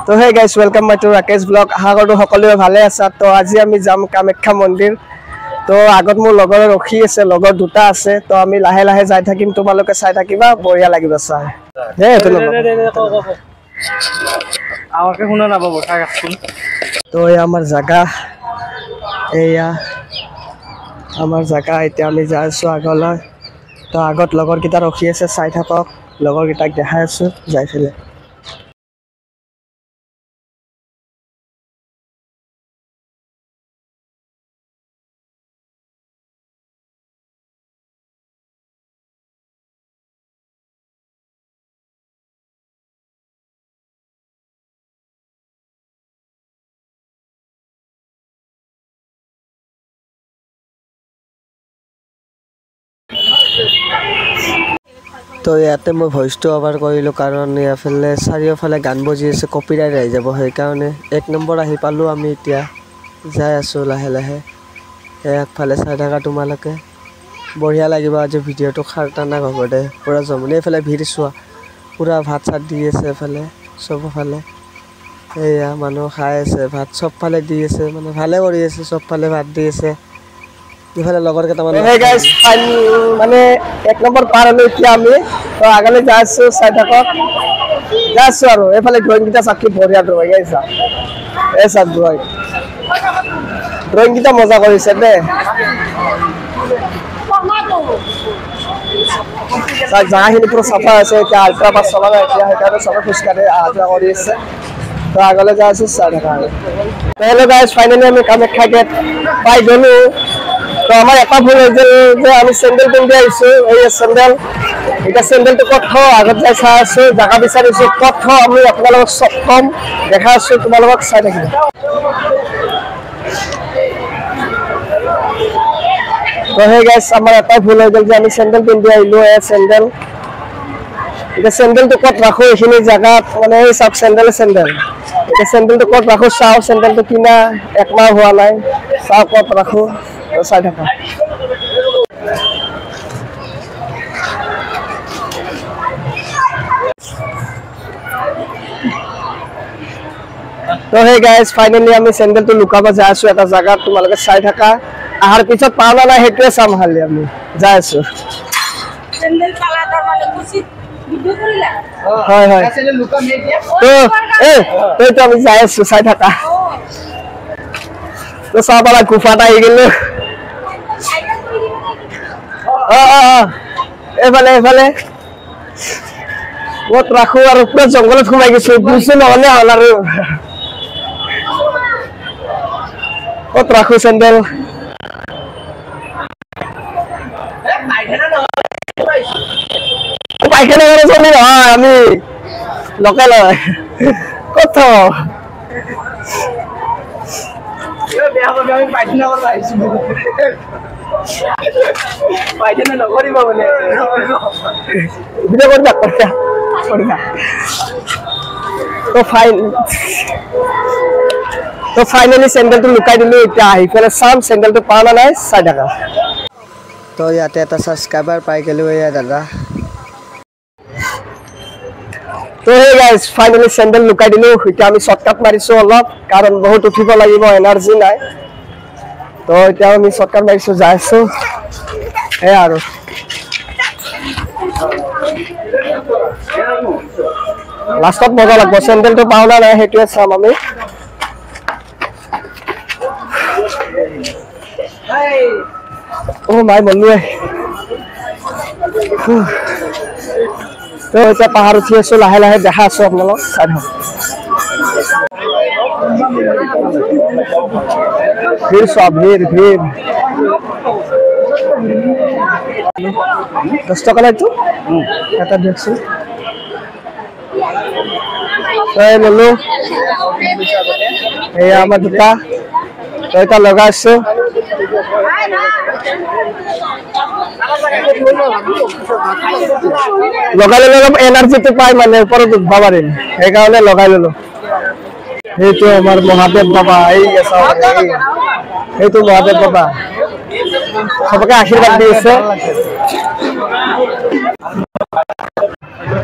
তো hey guys welcome my to Rakesh blog আশা কৰোঁ সকলোৱে ভালে আছা তো আজি আমি যাম কামাখ্যা মন্দিৰ তো আগত মোৰ লগৰ ৰখি আছে লগৰ দুটা আছে তো আমি লাহে লাহে যাই থাকিম তোমালোকে চাই থাকিবা বঢ়িয়া লাগিব চাই হে আমাকে শুনা না বাবু থাকছুন তো এই আমাৰ জায়গা এয়া আমাৰ জায়গা এতিয়া আমি যাই আছো আগলৈ তো আগত লগৰ কিটা ৰখি আছে চাই থাকক লগৰ কিটাক দেখাই আছো যাই ফেলে তো ইয়াতে মই ভয়েসটো ওভাৰ কৰিলোঁ কাৰণ ইয়াফালে চাৰিওফালে গান বজি আছে কপিৰাইট আহি যাব সেইকাৰণে 1 নম্বৰ আহি পালোঁ আমি এতিয়া যাই আছোঁ লাহে লাহে একফালে চাই থাকা তোমালোকে বঢ়িয়া লাগিব আজি ভিডিঅ'টো খাৰটানা হ'ব দে পুৰা জমনি এইফালে ভিৰ চোৱা পুৰা ভাত চাত দি আছে এইফালে চবফালে এয়া মানুহ খাই আছে ভাত চবফালে দি আছে মানে ভালে কৰি আছে চবফালে ভাত দি আছে ইফালে লগৰ কেইটামান হে গাইস মানে 1 নম্বৰ পাৰ হলো এতিয়া আমি তো আগলৈ যাই আছো চাই থাকক যাই আছো আৰু এইফালে ড্ৰয়িংটা চাকি বঢ়িয়া ড্ৰয়িং আইছা এসা ড্ৰয়িংটা মজা কৰিছে দে জাগাখিনি পুৰো সাফা আছে এটা আল্ট্ৰা বাস চলা এতিয়া সেইকাৰণে সবে খুশকাৰে আহা কৰি আছে তো আগলৈ যাই আছো চাই থাকা হেল্ল গাইস ফাইনালি আমি কামাখ্যা গেট পাই গলো তো আমার এটা ভুল হয়েছে যে আমি স্যান্ডেল পিন্ধি আইছো এই স্যান্ডেল এটা স্যান্ডেলটো কত আগত যাই চাই আছো জায়গা বিচাৰিছো কত আমি আপোনালোকক সব কম দেখা আছো তোমালোকক চাই থাকিব তো হে গাইস আমার এটা ভুল হয়ে গেল যে আমি স্যান্ডেল পিন্ধি আইলো এই স্যান্ডেল এটা স্যান্ডেলটো কত রাখো এখানে জায়গা মানে এই সব স্যান্ডেল এটা স্যান্ডেলটো কত রাখো চাও স্যান্ডেলটো কিনা এক মাহ হোৱা নাই চাও কত রাখো চাই থাকা তো হে গাইস ফাইনালি আমি স্যান্ডেলটো লুকাব যাই আছো এটা জায়গা তোমালোকে চাই থাকা আহাৰ পিছত পাওনা নাই হেতুৱে চাম হালি আমি যাই আছো স্যান্ডেল পালা তাৰ মানে কুচি ভিডিও কৰিলা হয় হয় স্যান্ডেল লুকা মে দিয়া তো তো আমি যাই আছো চাই থাকা তো সাবালা গুফাটা আহি গেল এফালে কত রাখো আর পুরো জঙ্গলত ঘুমাই গেছে বুঝছে নহলে হল আর কত রাখো স্যান্ডেল পাইখানা করে চলি নহয় আমি লোকাল কত আমি পাইখানা করবো আইসি পাইখানা নকরিবা বলে ভিডিও করবা করিবা তো ফাইনালি স্যান্ডেলটো লুকাই দিলো এতিয়া আহি পেলাই চাম স্যান্ডেলটো পাওয়া নাই 6 টাকা তো ইয়াতে এটা সাবস্ক্রাইবার পাই গেলো এয়া দাদা তো হে গাইস ফাইনালি স্যান্ডেল লুকাই দিলো এতিয়া আমি শর্টকাট মারিছো অলপ কারণ বহুত উঠিব লাগিব এনার্জি নাই তো এতিয়া আমি শর্টকাট মারিছো যাইছো এ আৰু লাষ্টত মজা লাগব স্যান্ডেলটো পাওনা নাই হেতুৱে চাম আমি ও মাই মনুৱে তো এটা পাহাড় উঠি আছো লাহে লাহে দেখা আছো আপোনালোক চাই থাকক ভিৰ সব ভিৰ 10 টাকা লাইতো এটা দেখছি এই ললো এই আমাৰ দুটা তো এটা লগাইছো লগাই ললে এনাৰ্জিটো পাই মানে ওপৰত উঠবা পাৰিম সেইকাৰণে লগাই ললো এইটো আমাৰ মহাদেৱ বাবা এই গেছা এইটো মহাদেৱ বাবা সবকে আশীৰ্বাদ দি আছে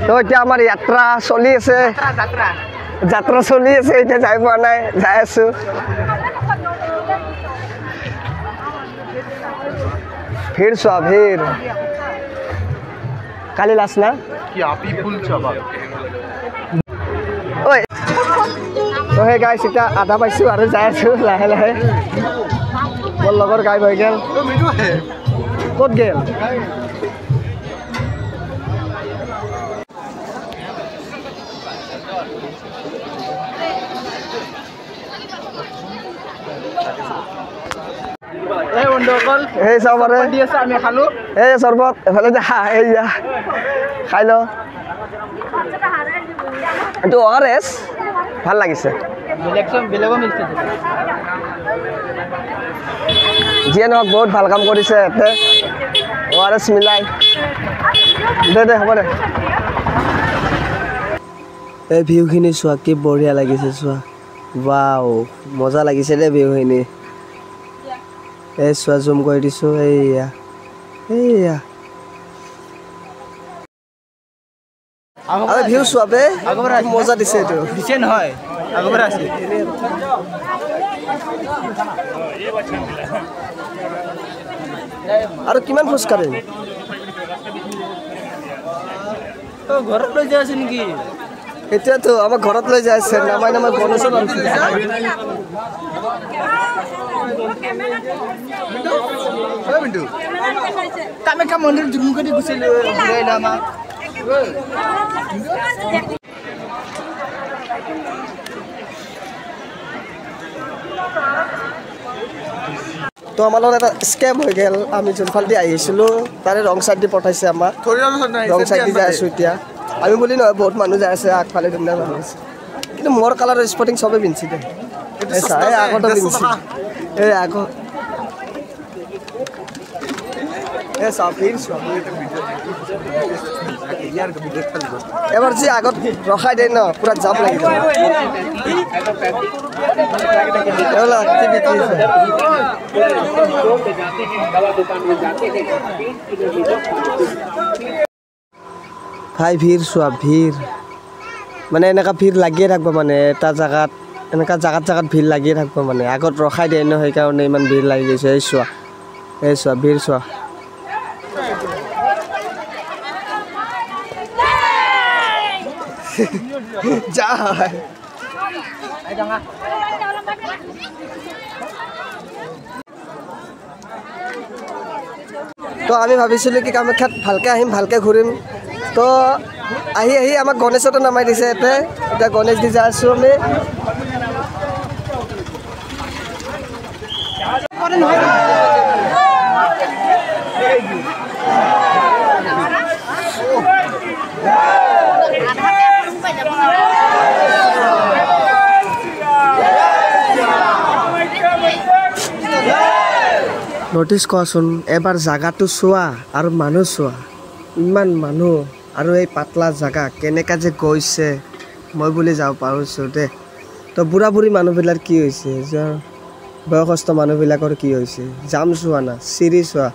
তো এতিয়া আমাৰ যাত্ৰা চলি আছে যাত্ৰা চলি আছে এতিয়া যাই পোৱা নাই যাই আছো ভিৰ চোৱা ভিৰ কালি লাষ্ট না ঐ তো সেই গাইছ এতিয়া আধা পাইছোঁ আৰু যাই আছোঁ লাহে লাহে মোৰ লগৰ গাই হৈ গ'ল ক'ত গ'ল এই বন্ধুসকল এই চাব পাৰে দি আছে আমি খালোঁ এই চৰবত এফালে যা এই যা খাই ল এইটো ORS ভাল লাগিছে বেলেগো মিলিছে যিয়ে নহওক বহুত ভাল কাম কৰিছে ইয়াতে ORS মিলাই দে হ'ব দে এই ভিউখিনি চোৱা কি বঢ়িয়া লাগিছে চোৱা ৱাও মজা লাগিছে দেই ভিউখিনি এই চোৱা জুম কৰি দিছোঁ এইয়া এইয়া আৰু ভিউ চোৱা বে মজা দিছে এইটো দিছে নহয় আগৰপৰা আছে আৰু কিমান খোজ কাঢ়িম ঘৰত লৈ যাই আছে নেকি এতিয়াতো আমাৰ ঘৰত লৈ যাই আছে নামাই গণেশত কামাখ্যা মন্দিৰ জুমুকতি গুচিলো আমাক তো আমাৰ লগত এটা স্কেম হৈ গ'ল আমি যোনফালেদি আহিছিলোঁ তাৰে ৰং চাইড দি পঠাইছে আমাক ৰং চাইড দি যাই আছোঁ এতিয়া আমি বুলি নহয় বহুত মানুহ যাই আছে আগফালে ধুনীয়া মানুহ আছে কিন্তু মোৰ কালাৰৰ স্পৰ্টিং চবেই পিন্ধিছে দে এই আগতো পিন্ধিছে এই আগত এই চাফিৰ এবাৰ যি আগত ৰখাই দিয়ে ন পুৰা জাম লাগি যায় ভাই ভিৰ চোৱা ভিৰ মানে এনেকুৱা ভিৰ লাগিয়ে থাকিব মানে এটা জেগাত এনেকুৱা জেগাত ভিৰ লাগিয়ে থাকিব মানে আগত ৰখাই দিয়ে ন সেইকাৰণে ইমান ভিৰ লাগি গৈছে এই চোৱা ভিৰ চোৱা যা তো আমি ভাবিছিলোঁ কি কামাখ্যাত ভালকৈ আহিম ভালকৈ ঘূৰিম তো আহি আমাক গণেশতো নামাই দিছে ইয়াতে এতিয়া গণেশ দি যাই আছোঁ আমি নটিচ কৰাচোন এবাৰ জাগাটো চোৱা আৰু মানুহ চোৱা ইমান মানুহ আৰু এই পাতলা জাগা কেনেকৈ যে গৈছে মই বুলি যাব পাৰিছোঁ দেই তো বুঢ়া বুঢ়ী মানুহবিলাক কি হৈছে বয়সস্থ মানুহবিলাকৰ কি হৈছে জাম চোৱা না চিৰি চোৱা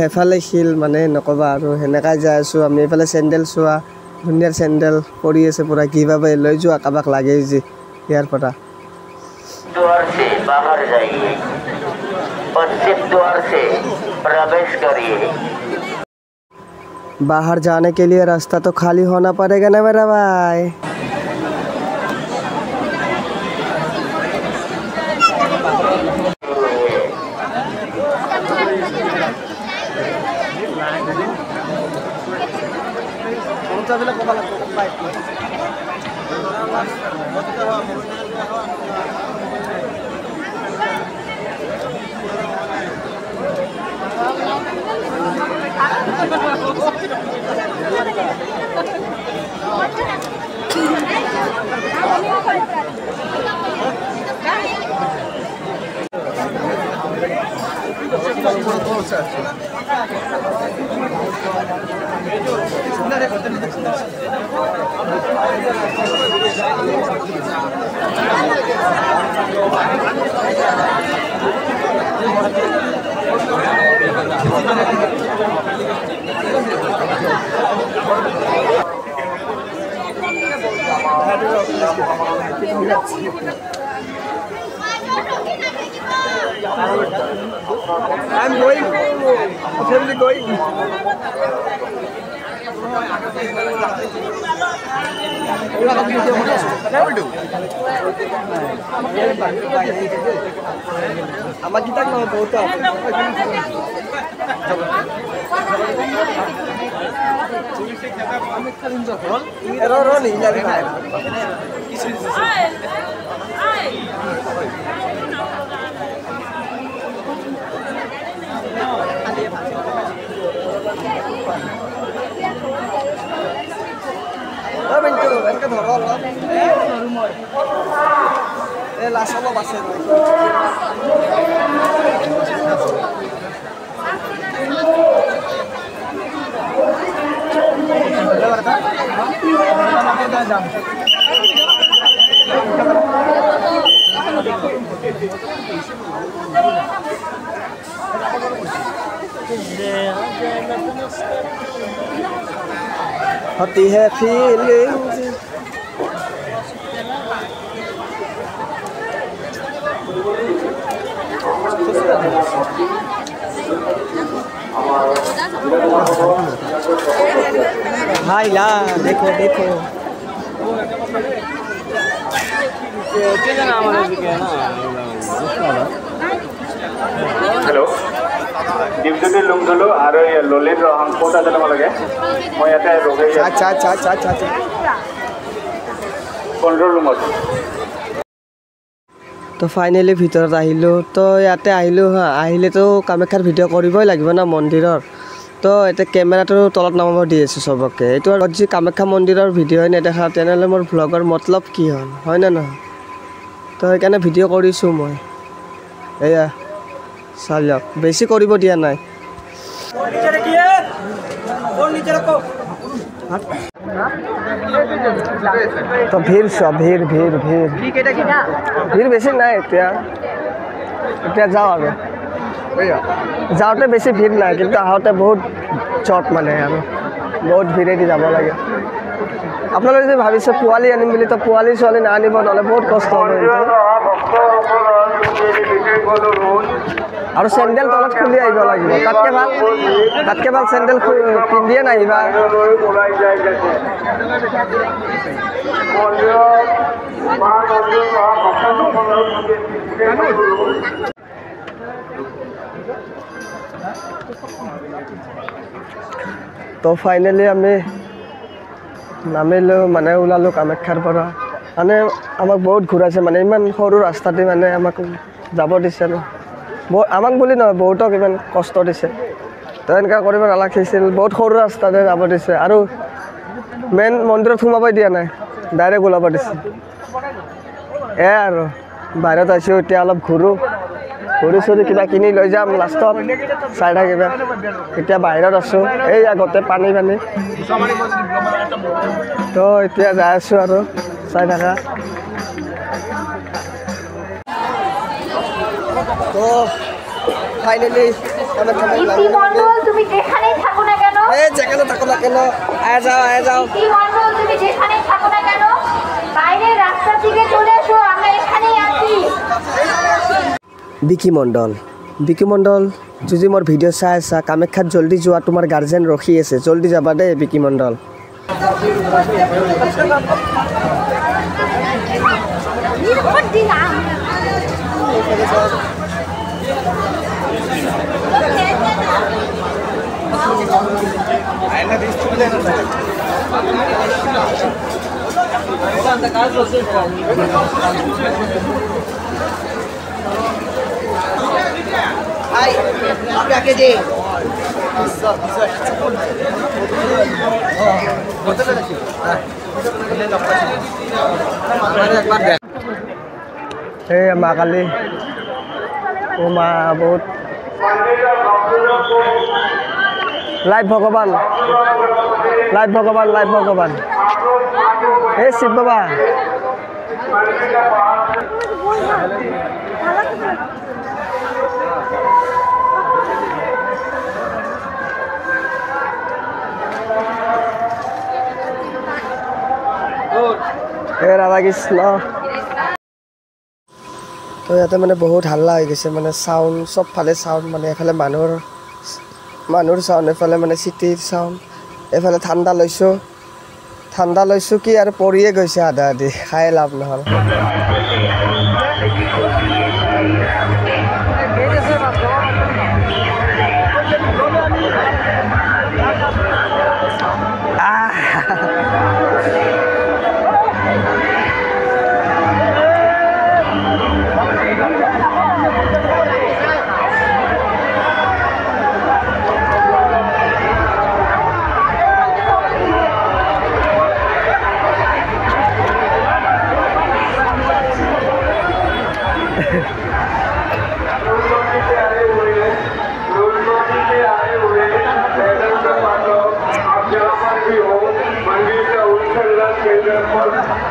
এফালে শিল মানে নক'বা আৰু সেনেকৈ যাই আছোঁ আমি এইফালে চেণ্ডেল চোৱা ধুনীয়া চেণ্ডেল পৰি আছে পূৰা কিভাৱে লৈ যোৱা কাৰোবাক লাগে যি ইয়াৰ পৰা द्वार से बाहर जाइए पश्चिम द्वार से प्रवेश करिए बाहर जाने के लिए रास्ता तो खाली होना पड़ेगा ना मेरा भाई I'm going. Family going. Ama kita mau foto. Ero nih nyari naik. Bên kia bên cái thổ đó. Đây là sao mà bắt xe rồi. Hati hai feelings. Hai la, देखो देखो. हेलो दीपज्योति लुंगधुलु और ललित रोहन ক'ত আছে তোমালোকে মই ইয়াতে ৰগৈ चा 15 ৰুমত তো ফাইনেলি ভিতৰত আহিলোঁ তো ইয়াতে আহিলোঁ হা আহিলেতো কামাখ্যাৰ ভিডিঅ' কৰিবই লাগিব না মন্দিৰৰ তো এতিয়া কেমেৰাটো তলত নামাব দি আছোঁ চবকে এইটো আৰু যি কামাখ্যা মন্দিৰৰ ভিডিঅ'ই নেদেখা তেনেহ'লে মোৰ ভ্লগৰ মতলব কি হ'ল হয় নে নহয় তো সেইকাৰণে ভিডিঅ' কৰিছোঁ মই এয়া চাওক বেছি কৰিব দিয়া নাই তো ভিৰ চোৱা ভিৰ বেছি নাই এতিয়া যাওঁ আৰু যাওঁতে বেছি ভিৰ নাই কিন্তু আহোঁতে বহুত চট মানে আৰু বহুত ভিৰেদি যাব লাগে আপোনালোকে যদি ভাবিছে পোৱালি আনিম বুলি তো পোৱালি ছোৱালী নানিব নহ'লে বহুত কষ্ট হ'ব আৰু চেণ্ডেল তলত খুলি আহিব লাগিব তাতকৈ ভাল চেণ্ডেল পিন্ধিয়ে নাহিবা তো ফাইনেলি আমি নামিলোঁ মানে ওলালোঁ কামাখ্যাৰ পৰা মানে আমাক বহুত ঘূৰাইছে মানে ইমান সৰু ৰাস্তাতে মানে আমাক যাব দিছে ন আমাক বুলি নহয় বহুতক ইমান কষ্ট দিছে তো এনেকুৱা কৰিব নালাগিছিল বহুত সৰু ৰাস্তাতে যাব দিছে আৰু মেইন মন্দিৰত সোমাবই দিয়া নাই ডাইৰেক্ট ওলাব দিছে আৰু বাহিৰত আছোঁ এতিয়া অলপ ঘূৰি চুৰি কিবা কিনি লৈ যাম লাষ্টত চাই থাকিবা এতিয়া বাহিৰত আছোঁ এই আগতে পানী তো এতিয়া যাই আছোঁ আৰু চাই থাকা তো ফাইনেলি তুমি যেখানেই থাকো না কেন যেখানে থাকো না কেন আয় যাও তুমি যেখানেই থাকো না কেন বাইরে রাস্তার দিকে চলে এসো আমরা এখানেই আছি বিকি মণ্ডল যদি মোৰ ভিডিঅ' চাই আছা কামাখ্যাত জল্দি যোৱা তোমাৰ গাৰ্জেন ৰখি আছে জল্দি যাবা দেই বিকি মণ্ডল Hai, apa ke এই মা কালী ও মা বহুত লাইভ ভগৱান এই শিৱ বাবা হে ৰাধা কৃষ্ণ তো ইয়াতে মানে বহুত হাল্লা হৈ গৈছে মানে চাউণ্ড চবফালে চাউণ্ড মানে এফালে মানুহৰ চাউণ্ড এফালে মানে চিটিৰ চাউণ্ড এফালে ঠাণ্ডা লৈছোঁ কি আৰু পৰিয়ে গৈছে আধা আধি খাই লাভ নহ'ল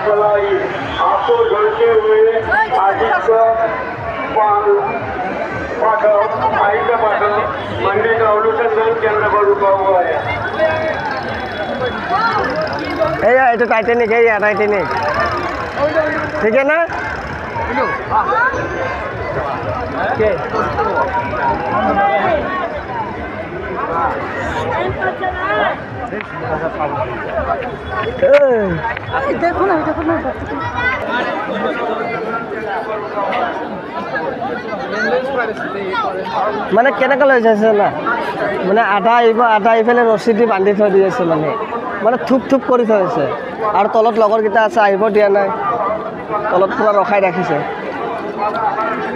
आपको ढलते हुए आदित्य मंडी का अनुसंधान केंद्र पर रुका हुआ है ये टाइटैनिक है यार टाइटैनिक ठीक है ना देखो ना মানে কেনেকৈ লৈ যাইছে না মানে আধা এইফালে ৰছী দি বান্ধি থৈ দি আছে মানে থুপ কৰি থৈ আছে আৰু তলত লগৰকেইটা আছে আহিব দিয়া নাই তলত পুৰা ৰখাই ৰাখিছে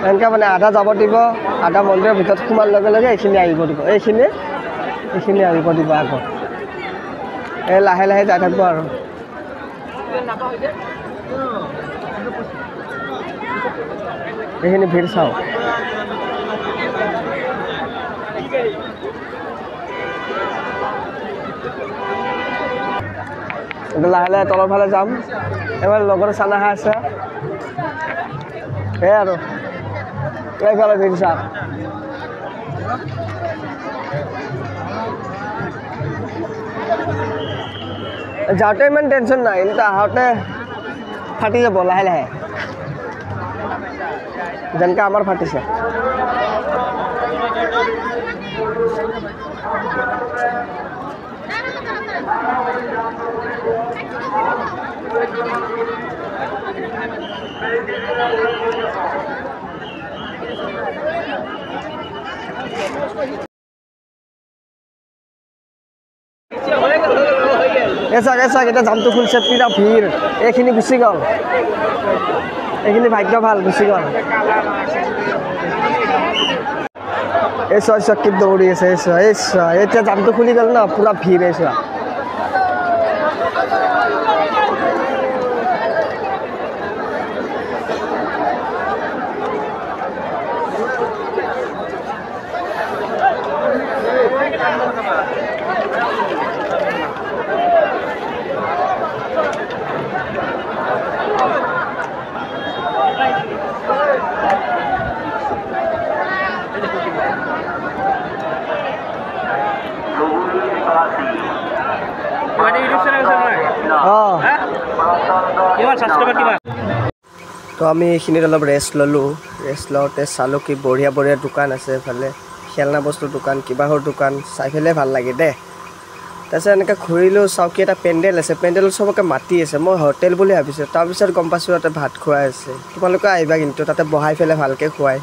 এনেকৈ মানে আধা যাব দিব আধা মন্দিৰৰ ভিতৰত সোমাৰ লগে লগে এইখিনি আহিব দিব এইখিনি আহিব দিব আগত এই লাহে লাহে যাই থাকিব আৰু এইখিনি ভিৰ চাওঁ লাহে লাহে তলৰ ফালে যাম এবাৰ লগৰ চানাহা আছে সেই আৰু এইফালে ভিৰ চাওক যাওঁতে ইমান টেনশ্যন নাই কিন্তু আহোঁতে ফাটি যাব লাহে লাহে যেনেকৈ আমাৰ ফাটিছে এচাক এতিয়া জামটো খুলিছে পুৰা ভিৰ এইখিনি গুচি গ'ল এইখিনি ভাগ্য ভাল গুচি গ'ল এই চোৱা কি দৌৰি আছে এই চোৱা এতিয়া জামটো খুলি গ'ল ন পুৰা ভিৰ এই চোৱা তো আমি এইখিনিত অলপ ৰেষ্ট ল'লোঁ ৰেষ্ট লওঁতে চালোঁ কি বঢ়িয়া দোকান আছে এইফালে খেলনা বস্তুৰ দোকান কিবাহৰ দোকান চাই পেলাই ভাল লাগে দে তাৰপিছত এনেকৈ ঘূৰিলোঁ চাওঁ কি এটা পেণ্ডেল আছে পেণ্ডেলত চবকে মাতি আছে মই হোটেল বুলি ভাবিছোঁ তাৰপিছত গম পাইছোঁ তাতে ভাত খুৱাই আছে তোমালোকে আহিবা কিন্তু তাতে বহাই পেলাই ভালকৈ খুৱাই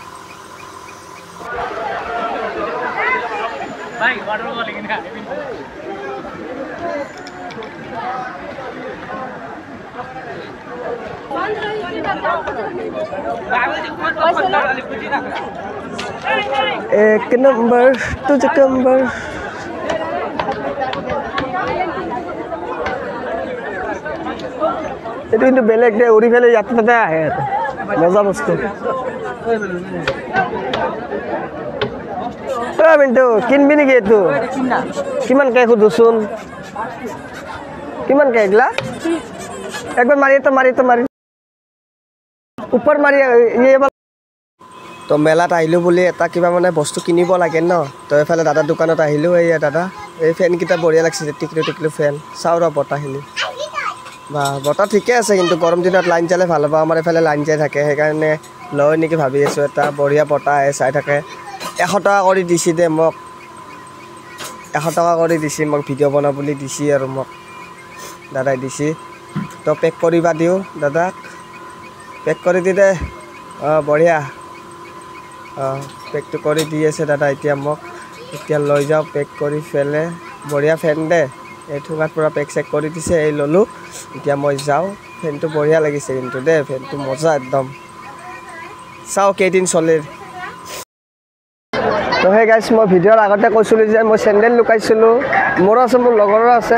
एक नंबर तुझे कंबर এইটো কিন্তু বেলেগ দে উৰি ফেলে ইয়াতে তাতে আহে মজা বস্তু মিণ্টু কিনবি নেকি এইটো কিমানকৈ সোধোচোন কিমানকৈ এইগিলা একবাৰ মাৰি ওপৰ মাৰি তো মেলাত আহিলোঁ বুলি এটা কিবা মানে বস্তু কিনিব লাগে ন তো এইফালে দাদাৰ দোকানত আহিলোঁ এই দাদা এই ফেনকেইটা বঢ়িয়া লাগিছে টিকলু ফেন চাওঁ ৰ বতাহখিনি বা বতৰ ঠিকে আছে কিন্তু গৰম দিনত লাইন চালে ভাল হ'ব আমাৰ এইফালে লাইন যাই থাকে সেইকাৰণে লয় নেকি ভাবি আছোঁ এটা বঢ়িয়া বতাহ আহে চাই থাকে 100 টকা কৰি দিছি দে মোক 100 টকা কৰি দিছি মোক ভিডিঅ' বনাব বুলি দিছি আৰু মোক দাদাই দিছি তো পেক কৰিবা দিওঁ দাদাক পেক কৰি দি দে বঢ়িয়া পেকটো কৰি দি আছে দাদা এতিয়া মোক এতিয়া লৈ যাওঁ পেক কৰি ফেলে বঢ়িয়া ফেন দে এই ঠোঙাত পূৰা পেক চেক কৰি দিছে এই ল'লোঁ এতিয়া মই যাওঁ ফেনটো বঢ়িয়া লাগিছে কিন্তু দে ফেনটো মজা একদম চাওঁ কেইদিন চলে তো সেই গাইছ মই ভিডিঅ'ৰ আগতে কৈছিলোঁ যে মই চেণ্ডেল লুকাইছিলোঁ মোৰো আছে মোৰ লগৰো আছে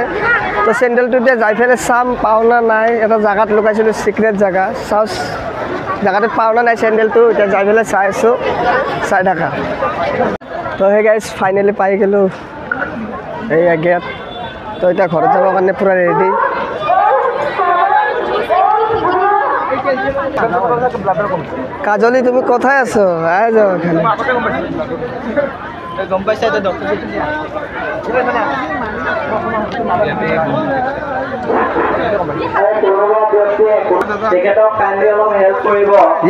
তো চেণ্ডেলটো এতিয়া যাই ফেলে চাম পাওঁ না নাই এটা জেগাত লুকাইছিলোঁ চিক্ৰেট জেগা চাওঁ জেগাটোত পাওঁ না নাই চেণ্ডেলটো এতিয়া যাই ফেলে চাই আছোঁ চাই থাকা তো সেই গাইছ ফাইনেলি পাই গ'লোঁ এই গেট তো এতিয়া ঘৰত যাবৰ কাৰণে পূৰা ৰেডি কাজলি তুমি কোথায় আছো আয় যাও এখানে গম পাইছা এটা ডক্টর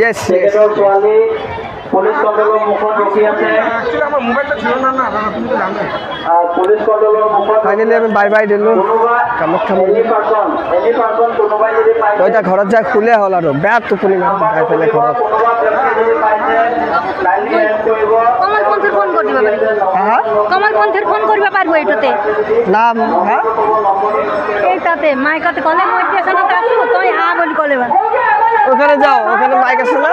Yes, yes. পুলিশ কন্ট্রোলের মুখত রখি আছে আমার মোবাইলটা ছিল না না তুমি তো জানো পুলিশ কন্ট্রোলের মুখত ফাইনালি আমি বাই বাই দিলোঁ কামাখ্যা মন্দিৰ এনি পাৰসন কোনোবাই যদি পাই তো এতিয়া ঘৰত যাই শুলে হ'ল আৰু বেয়া টোপনি যাই পেলাই ঘৰত কমলপন্থীৰ ফোন কৰিব পাৰিব হা কমলপন্থীৰ ফোন কৰিব পাৰিব এইটোতে নাম হা এই তাতে মাইকতে ক'লে মই ষ্টেচনত আছোঁ তই আহ বুলি ক'লে ওখানে যাও ওখানে মাইক আছে না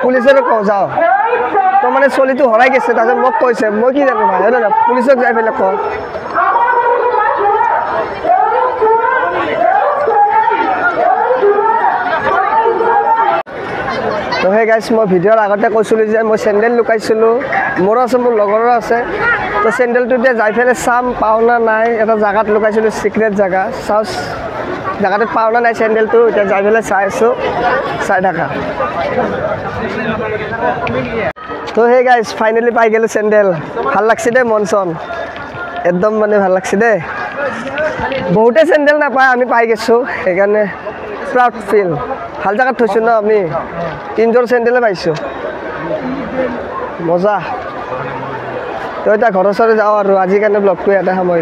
পুলিচের কও যাও তো মানে চলিটো হৰাই গেছে তাৰপিছত মোক কৈছে মই কি জানো ভাই হয় না পুলিচক যাই পেলাই কওঁ তো সেই গাইছ মই ভিডিঅ'ৰ আগতে কৈছিলোঁ যে মই চেণ্ডেল লুকাইছিলোঁ মোৰো আছে মোৰ লগৰো আছে তো চেণ্ডেলটো এতিয়া যাই পেলাই চাম পাওঁ না নাই এটা জেগাত লুকাইছিলোঁ চিক্ৰেট জেগা চাওঁ জেগাটোত পাওঁ না নাই চেণ্ডেলটো এতিয়া যাই পেলাই চাই আছোঁ চাই থাকা তো সেই গাইছ ফাইনেলি পাই গ'লোঁ চেণ্ডেল ভাল লাগছে দে মন চন একদম মানে ভাল লাগছে দে বহুতে চেণ্ডেল নাপায় আমি পাই গৈছোঁ সেইকাৰণে প্ৰাউড ফিল ভাল জেগাত থৈছোঁ ন আমি 3 জোৰ চেণ্ডেলে পাইছোঁ মজা তো এতিয়া ঘৰৰ ওচৰলৈ যাওঁ আৰু আজিৰ কাৰণে ব্লগটো ইয়াতে সামৰিছোঁ